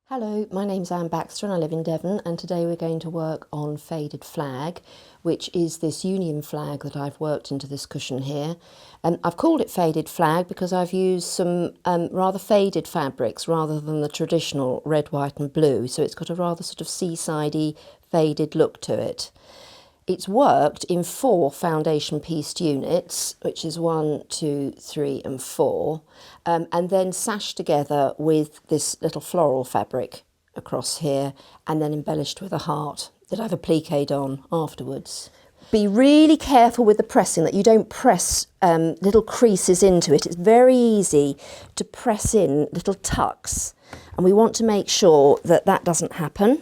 Hello, my name's Baxter and I live in Devon, and today we're going to work on Faded Flag, which is this Union flag that I've worked into this cushion here. And I've called it Faded Flag because I've used some rather faded fabrics rather than the traditional red, white and blue, so it's got a rather sort of seaside-y faded look to it. It's worked in 4 foundation pieced units, which is 1, 2, 3 and 4, and then sashed together with this little floral fabric across here and then embellished with a heart that I've appliqued on afterwards. Be really careful with the pressing, that you don't press little creases into it. It's very easy to press in little tucks, and we want to make sure that that doesn't happen.